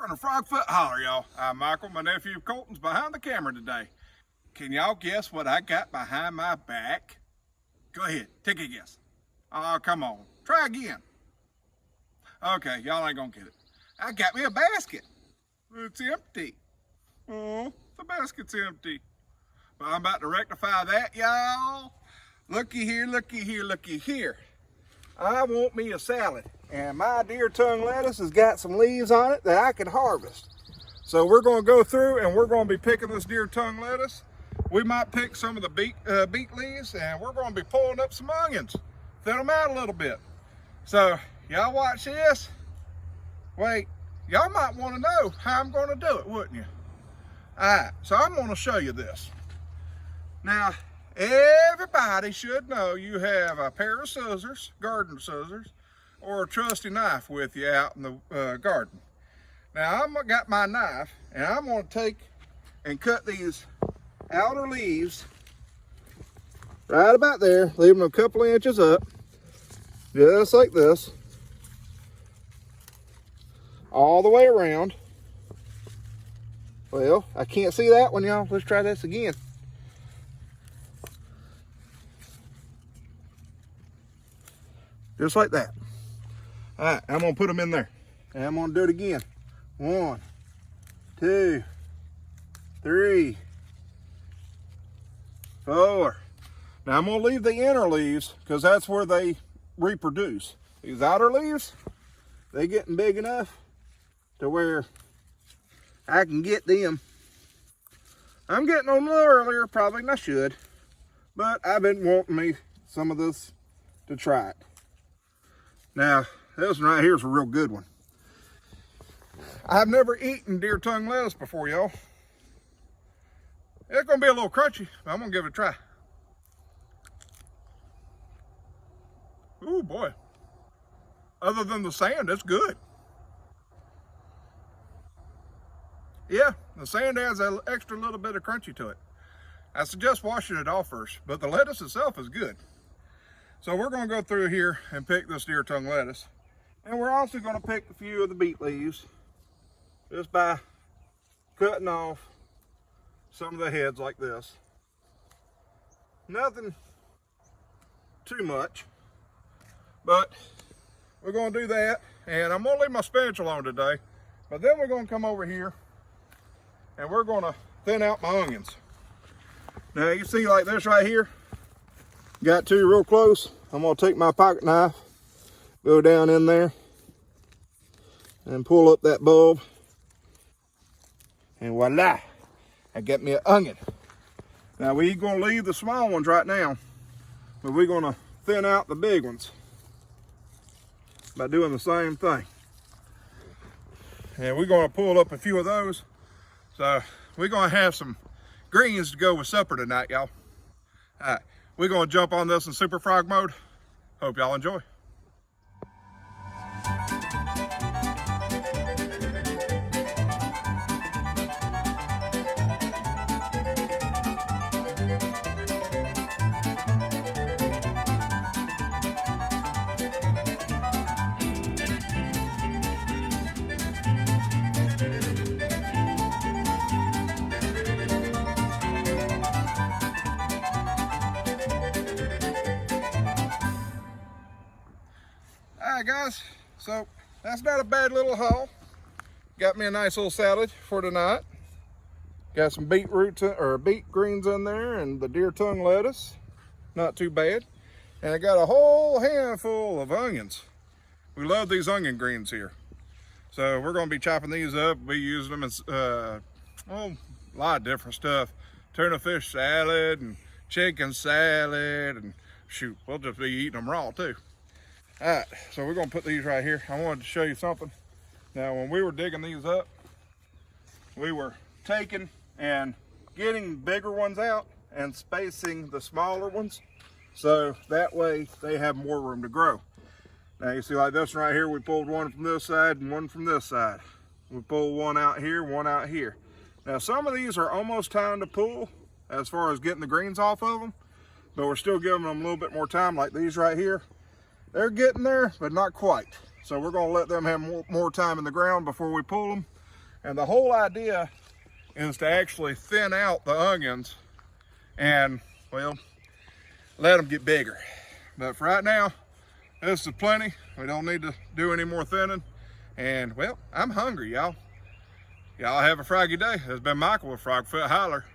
from the Frogfoot Holler, y'all. I'm Michael. My nephew Colton's behind the camera today. Can y'all guess what I got behind my back? Go ahead, take a guess. Oh, come on. Try again. Okay, y'all ain't gonna get it. I got me a basket. It's empty. Oh, the basket's empty. But I'm about to rectify that, y'all. Looky here, looky here, looky here. I want me a salad, and my deer tongue lettuce has got some leaves on it that I can harvest. So we're going to go through and we're going to be picking this deer tongue lettuce. We might pick some of the beet leaves, and we're going to be pulling up some onions, thin them out a little bit. So y'all watch this. Wait, y'all might want to know how I'm going to do it, wouldn't you? All right, so I'm going to show you this. Now, everybody should know you have a pair of scissors, garden scissors, or a trusty knife with you out in the garden. Now, I've got my knife, and I'm going to take and cut these outer leaves right about there, leaving them a couple of inches up, just like this, all the way around. Well, I can't see that one, y'all. Let's try this again. Just like that. All right, I'm gonna put them in there. And I'm gonna do it again. 1, 2, 3, 4. Now I'm gonna leave the inner leaves because that's where they reproduce. These outer leaves, they getting big enough to where I can get them. I'm getting on a little earlier probably than I should, but I've been wanting me some of this to try it. Now, this one right here is a real good one. I've never eaten deer tongue lettuce before, y'all. It's gonna be a little crunchy, but I'm gonna give it a try. Ooh, boy. Other than the sand, it's good. Yeah, the sand adds an extra little bit of crunchy to it. I suggest washing it off first, but the lettuce itself is good. So we're going to go through here and pick this deer tongue lettuce. And we're also going to pick a few of the beet leaves just by cutting off some of the heads like this. Nothing too much, but we're going to do that. And I'm going to leave my spatula on today, but then we're going to come over here and we're going to thin out my onions. Now you see like this right here, got two real close. I'm gonna take my pocket knife, go down in there and pull up that bulb, and voila, I got me an onion. Now we're gonna leave the small ones right now, but we're gonna thin out the big ones by doing the same thing. And we're gonna pull up a few of those. So we're gonna have some greens to go with supper tonight, y'all. All right. We're going to jump on this in Super Frog mode. Hope y'all enjoy. Alright guys, so that's not a bad little haul. Got me a nice little salad for tonight. Got some beetroot or beet greens in there and the deer tongue lettuce. Not too bad. And I got a whole handful of onions. We love these onion greens here. So we're going to be chopping these up. We'll be using them as a lot of different stuff. Tuna fish salad and chicken salad, and shoot, we'll just be eating them raw too. All right, so we're gonna put these right here. I wanted to show you something. Now, when we were digging these up, we were taking and getting bigger ones out and spacing the smaller ones, so that way they have more room to grow. Now you see like this one right here, we pulled one from this side and one from this side. We pulled one out here, one out here. Now some of these are almost time to pull as far as getting the greens off of them, but we're still giving them a little bit more time, like these right here. They're getting there, but not quite. So we're gonna let them have more time in the ground before we pull them. And the whole idea is to actually thin out the onions and, well, let them get bigger. But for right now, this is plenty. We don't need to do any more thinning. And well, I'm hungry, y'all. Y'all have a froggy day. This has been Michael with Frogfoot Holler.